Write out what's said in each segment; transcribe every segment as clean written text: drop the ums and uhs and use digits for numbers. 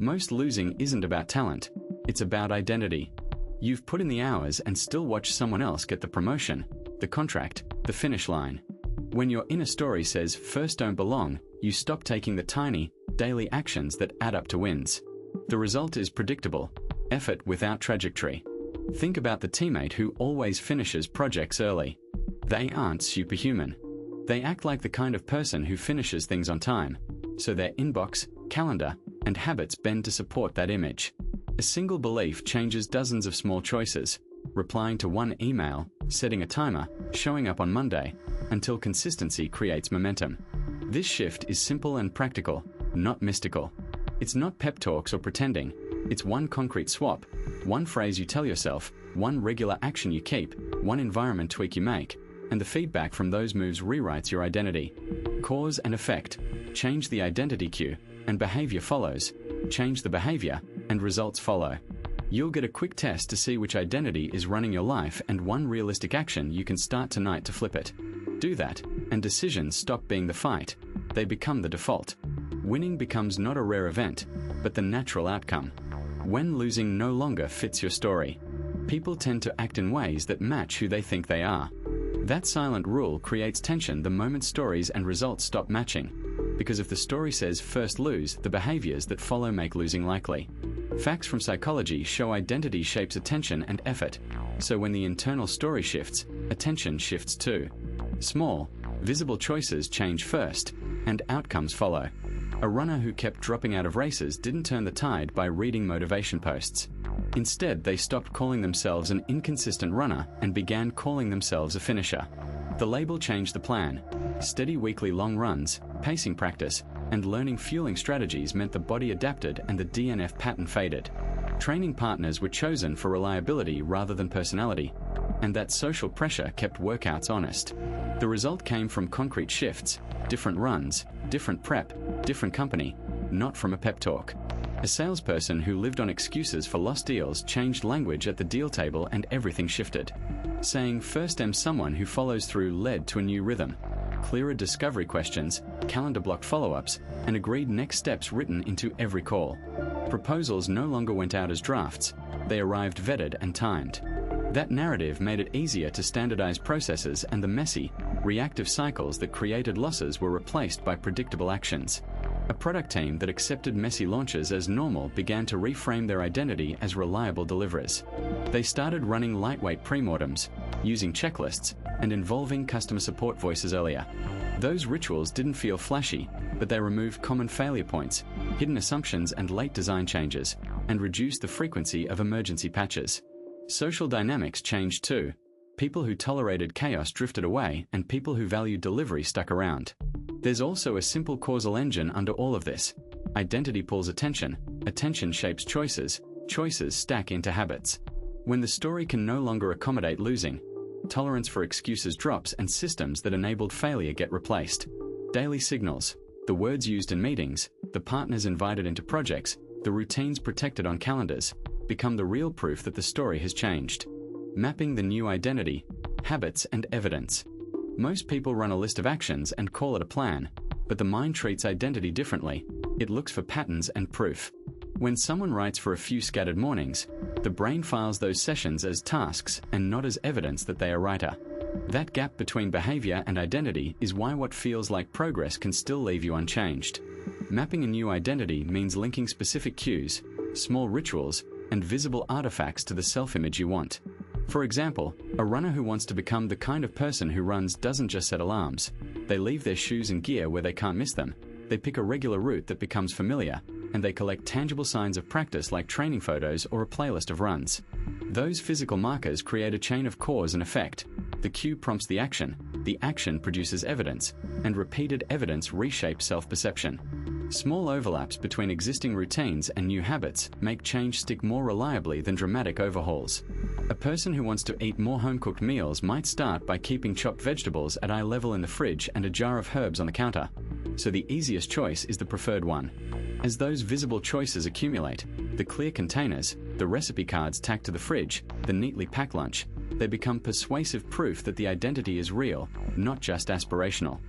Most losing isn't about talent, it's about identity. You've put in the hours and still watch someone else get the promotion, the contract, the finish line. When your inner story says first don't belong, you stop taking the tiny, daily actions that add up to wins. The result is predictable: effort without trajectory. Think about the teammate who always finishes projects early. They aren't superhuman. They act like the kind of person who finishes things on time, so their inbox, calendar, and habits bend to support that image. A single belief changes dozens of small choices: replying to one email, setting a timer, showing up on Monday, until consistency creates momentum. This shift is simple and practical, not mystical. It's not pep talks or pretending. It's one concrete swap, one phrase you tell yourself, one regular action you keep, one environment tweak you make, and the feedback from those moves rewrites your identity. Cause and effect. Change the identity cue, and behavior follows. Change the behavior, and results follow. You'll get a quick test to see which identity is running your life and one realistic action you can start tonight to flip it. Do that, and decisions stop being the fight. They become the default. Winning becomes not a rare event, but the natural outcome. When losing no longer fits your story, people tend to act in ways that match who they think they are. That silent rule creates tension the moment stories and results stop matching. Because if the story says first lose, the behaviors that follow make losing likely. Facts from psychology show identity shapes attention and effort. So when the internal story shifts, attention shifts too. Small, visible choices change first, and outcomes follow. A runner who kept dropping out of races didn't turn the tide by reading motivation posts. Instead, they stopped calling themselves an inconsistent runner and began calling themselves a finisher. The label changed the plan. Steady weekly long runs, pacing practice, and learning fueling strategies meant the body adapted and the DNF pattern faded. Training partners were chosen for reliability rather than personality, and that social pressure kept workouts honest. The result came from concrete shifts, different runs, different prep, different company, not from a pep talk. A salesperson who lived on excuses for lost deals changed language at the deal table and everything shifted. Saying first am someone who follows through led to a new rhythm. Clearer discovery questions, calendar-blocked follow-ups, and agreed next steps written into every call. Proposals no longer went out as drafts. They arrived vetted and timed. That narrative made it easier to standardize processes, and the messy, reactive cycles that created losses were replaced by predictable actions. A product team that accepted messy launches as normal began to reframe their identity as reliable deliverers. They started running lightweight premortems, using checklists, and involving customer support voices earlier. Those rituals didn't feel flashy, but they removed common failure points, hidden assumptions and late design changes, and reduced the frequency of emergency patches. Social dynamics changed too. People who tolerated chaos drifted away, and people who valued delivery stuck around. There's also a simple causal engine under all of this. Identity pulls attention, attention shapes choices, choices stack into habits. When the story can no longer accommodate losing, tolerance for excuses drops and systems that enabled failure get replaced. Daily signals, the words used in meetings, the partners invited into projects, the routines protected on calendars, become the real proof that the story has changed. Mapping the new identity, habits and evidence. Most people run a list of actions and call it a plan, but the mind treats identity differently. It looks for patterns and proof. When someone writes for a few scattered mornings, the brain files those sessions as tasks and not as evidence that they are a writer. That gap between behavior and identity is why what feels like progress can still leave you unchanged. Mapping a new identity means linking specific cues, small rituals, and visible artifacts to the self-image you want. For example, a runner who wants to become the kind of person who runs doesn't just set alarms. They leave their shoes and gear where they can't miss them. They pick a regular route that becomes familiar, and they collect tangible signs of practice like training photos or a playlist of runs. Those physical markers create a chain of cause and effect. The cue prompts the action produces evidence, and repeated evidence reshapes self-perception. Small overlaps between existing routines and new habits make change stick more reliably than dramatic overhauls. A person who wants to eat more home-cooked meals might start by keeping chopped vegetables at eye level in the fridge and a jar of herbs on the counter. So the easiest choice is the preferred one. As those visible choices accumulate, the clear containers, the recipe cards tacked to the fridge, the neatly packed lunch, they become persuasive proof that the identity is real, not just aspirational.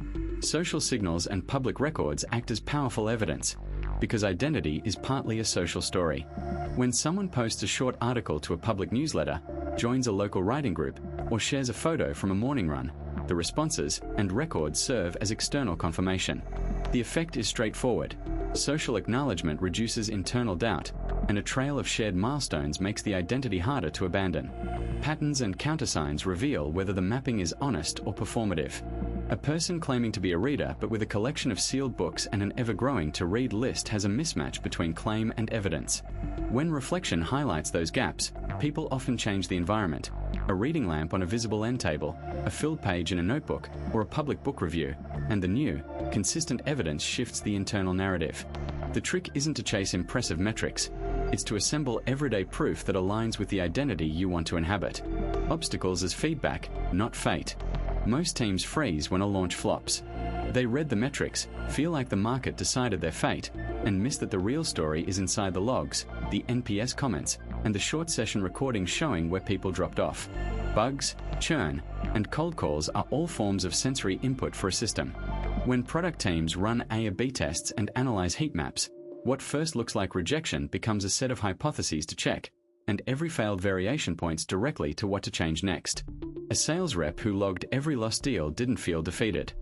Social signals and public records act as powerful evidence. because identity is partly a social story. When someone posts a short article to a public newsletter, joins a local writing group, or shares a photo from a morning run, the responses and records serve as external confirmation. The effect is straightforward. Social acknowledgement reduces internal doubt, and a trail of shared milestones makes the identity harder to abandon. Patterns and countersigns reveal whether the mapping is honest or performative. A person claiming to be a reader but with a collection of sealed books and an ever-growing to-read list has a mismatch between claim and evidence. When reflection highlights those gaps, people often change the environment. A reading lamp on a visible end table, a filled page in a notebook, or a public book review, and the new, consistent evidence shifts the internal narrative. The trick isn't to chase impressive metrics. It's to assemble everyday proof that aligns with the identity you want to inhabit. Obstacles as feedback, not fate. Most teams freeze when a launch flops. They read the metrics, feel like the market decided their fate, and miss that the real story is inside the logs, the NPS comments, and the short session recordings showing where people dropped off. Bugs, churn, and cold calls are all forms of sensory input for a system. When product teams run A/B tests and analyze heat maps, what first looks like rejection becomes a set of hypotheses to check, and every failed variation points directly to what to change next. A sales rep who logged every lost deal didn't feel defeated.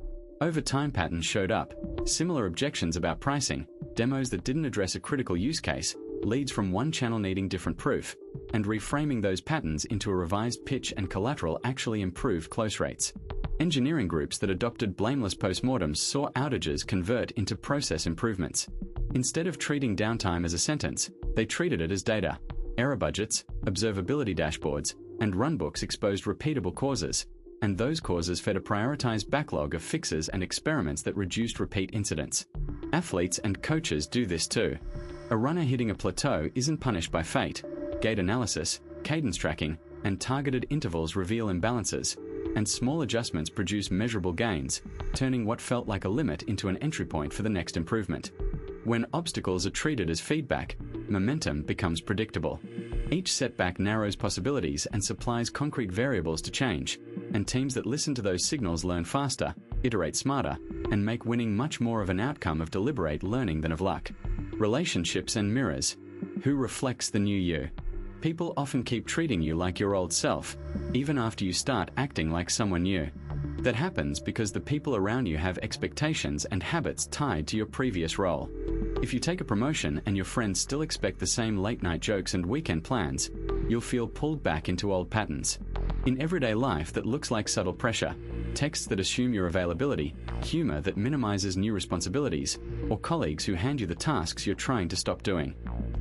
Over time, patterns showed up: similar objections about pricing, demos that didn't address a critical use case, leads from one channel needing different proof, and reframing those patterns into a revised pitch and collateral actually improved close rates. Engineering groups that adopted blameless postmortems saw outages convert into process improvements. Instead of treating downtime as a sentence, they treated it as data. Error budgets, observability dashboards, and runbooks exposed repeatable causes, and those causes fed a prioritized backlog of fixes and experiments that reduced repeat incidents. Athletes and coaches do this too. A runner hitting a plateau isn't punished by fate. Gait analysis, cadence tracking, and targeted intervals reveal imbalances, and small adjustments produce measurable gains, turning what felt like a limit into an entry point for the next improvement. When obstacles are treated as feedback, momentum becomes predictable. Each setback narrows possibilities and supplies concrete variables to change, and teams that listen to those signals learn faster, iterate smarter, and make winning much more of an outcome of deliberate learning than of luck. Relationships and mirrors. Who reflects the new you? People often keep treating you like your old self, even after you start acting like someone new. That happens because the people around you have expectations and habits tied to your previous role. If you take a promotion and your friends still expect the same late-night jokes and weekend plans, you'll feel pulled back into old patterns. In everyday life that looks like subtle pressure, texts that assume your availability, humor that minimizes new responsibilities, or colleagues who hand you the tasks you're trying to stop doing.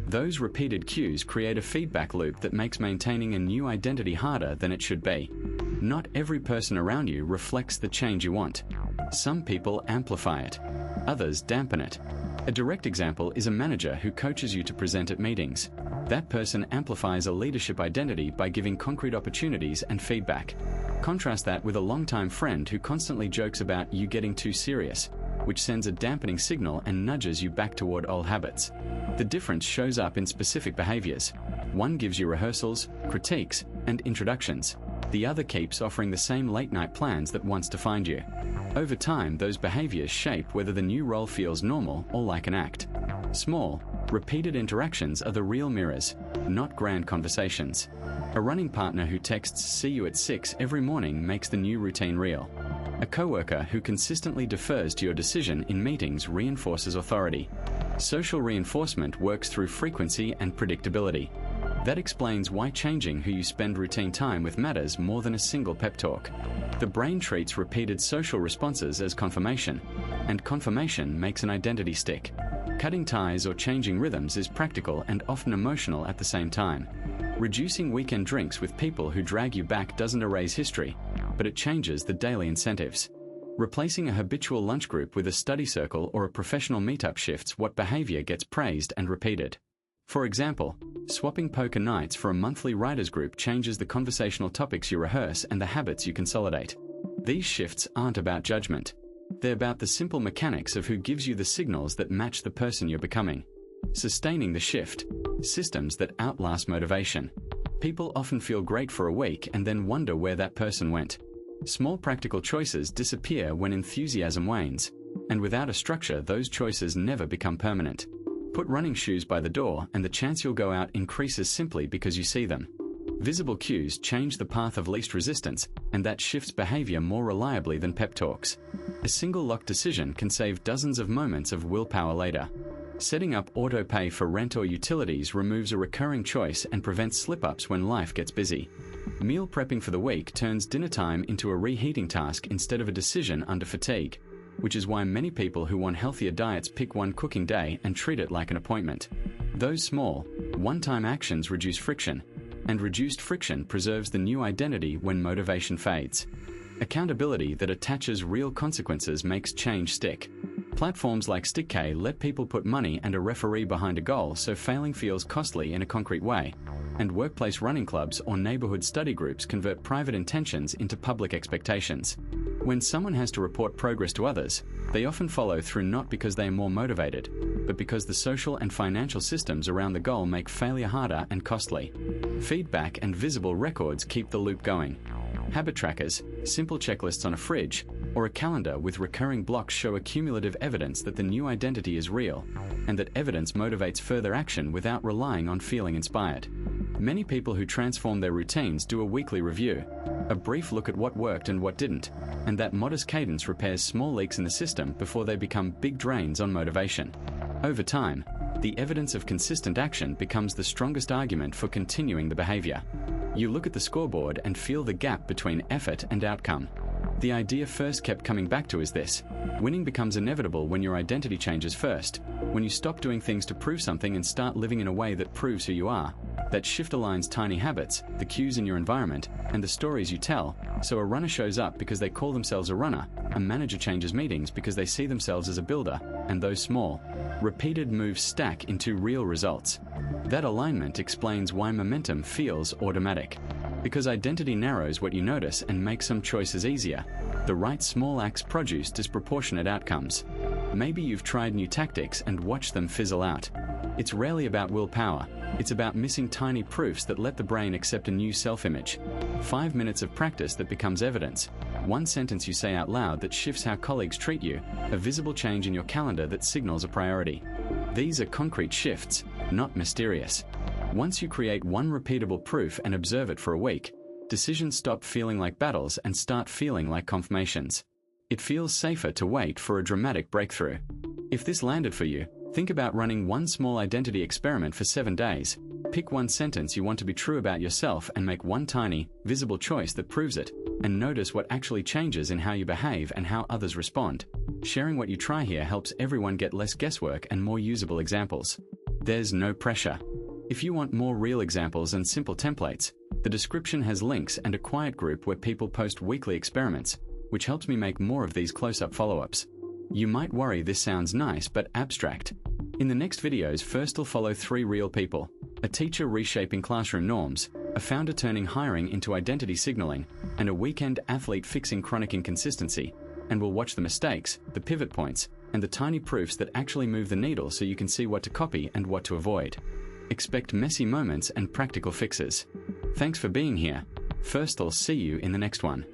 Those repeated cues create a feedback loop that makes maintaining a new identity harder than it should be. Not every person around you reflects the change you want. Some people amplify it, others dampen it. A direct example is a manager who coaches you to present at meetings. That person amplifies a leadership identity by giving concrete opportunities and feedback. Contrast that with a longtime friend who constantly jokes about you getting too serious, which sends a dampening signal and nudges you back toward old habits. The difference shows up in specific behaviors. One gives you rehearsals, critiques, and introductions. The other keeps offering the same late-night plans that once defined you. Over time, those behaviors shape whether the new role feels normal or like an act. Small, repeated interactions are the real mirrors, not grand conversations. A running partner who texts "see you at 6" every morning makes the new routine real. A coworker who consistently defers to your decision in meetings reinforces authority. Social reinforcement works through frequency and predictability. That explains why changing who you spend routine time with matters more than a single pep talk. The brain treats repeated social responses as confirmation, and confirmation makes an identity stick. Cutting ties or changing rhythms is practical and often emotional at the same time. Reducing weekend drinks with people who drag you back doesn't erase history, but it changes the daily incentives. Replacing a habitual lunch group with a study circle or a professional meetup shifts what behavior gets praised and repeated. For example, swapping poker nights for a monthly writers group changes the conversational topics you rehearse and the habits you consolidate. These shifts aren't about judgment. They're about the simple mechanics of who gives you the signals that match the person you're becoming. Sustaining the shift. Systems that outlast motivation. People often feel great for a week and then wonder where that person went. Small practical choices disappear when enthusiasm wanes, and without a structure, those choices never become permanent. Put running shoes by the door and the chance you'll go out increases simply because you see them. Visible cues change the path of least resistance, and that shifts behavior more reliably than pep talks. A single locked decision can save dozens of moments of willpower later. Setting up auto-pay for rent or utilities removes a recurring choice and prevents slip-ups when life gets busy. Meal prepping for the week turns dinner time into a reheating task instead of a decision under fatigue, which is why many people who want healthier diets pick one cooking day and treat it like an appointment. Those small, one-time actions reduce friction, and reduced friction preserves the new identity when motivation fades. Accountability that attaches real consequences makes change stick. Platforms like StickK let people put money and a referee behind a goal so failing feels costly in a concrete way, and workplace running clubs or neighborhood study groups convert private intentions into public expectations. When someone has to report progress to others, they often follow through not because they are more motivated, but because the social and financial systems around the goal make failure harder and costly. Feedback and visible records keep the loop going. Habit trackers, simple checklists on a fridge, or a calendar with recurring blocks show accumulative evidence that the new identity is real, and that evidence motivates further action without relying on feeling inspired. Many people who transform their routines do a weekly review, a brief look at what worked and what didn't, and that modest cadence repairs small leaks in the system before they become big drains on motivation. Over time, the evidence of consistent action becomes the strongest argument for continuing the behavior. You look at the scoreboard and feel the gap between effort and outcome. The idea first kept coming back to is this: winning becomes inevitable when your identity changes first, when you stop doing things to prove something and start living in a way that proves who you are. That shift aligns tiny habits, the cues in your environment, and the stories you tell, so a runner shows up because they call themselves a runner, a manager changes meetings because they see themselves as a builder, and those small, repeated moves stack into real results. That alignment explains why momentum feels automatic. Because identity narrows what you notice and makes some choices easier, the right small acts produce disproportionate outcomes. Maybe you've tried new tactics and watched them fizzle out. It's rarely about willpower. It's about missing tiny proofs that let the brain accept a new self-image. 5 minutes of practice that becomes evidence. One sentence you say out loud that shifts how colleagues treat you. A visible change in your calendar that signals a priority. These are concrete shifts, not mysterious. Once you create one repeatable proof and observe it for a week, decisions stop feeling like battles and start feeling like confirmations. It feels safer to wait for a dramatic breakthrough. If this landed for you, think about running one small identity experiment for 7 days. Pick one sentence you want to be true about yourself and make one tiny, visible choice that proves it, and notice what actually changes in how you behave and how others respond. Sharing what you try here helps everyone get less guesswork and more usable examples. There's no pressure. If you want more real examples and simple templates, the description has links and a quiet group where people post weekly experiments, which helps me make more of these close-up follow-ups. You might worry this sounds nice but abstract. In the next videos, first we'll follow 3 real people: a teacher reshaping classroom norms, a founder turning hiring into identity signaling, and a weekend athlete fixing chronic inconsistency. And we'll watch the mistakes, the pivot points, and the tiny proofs that actually move the needle so you can see what to copy and what to avoid. Expect messy moments and practical fixes. Thanks for being here. First, I'll see you in the next one.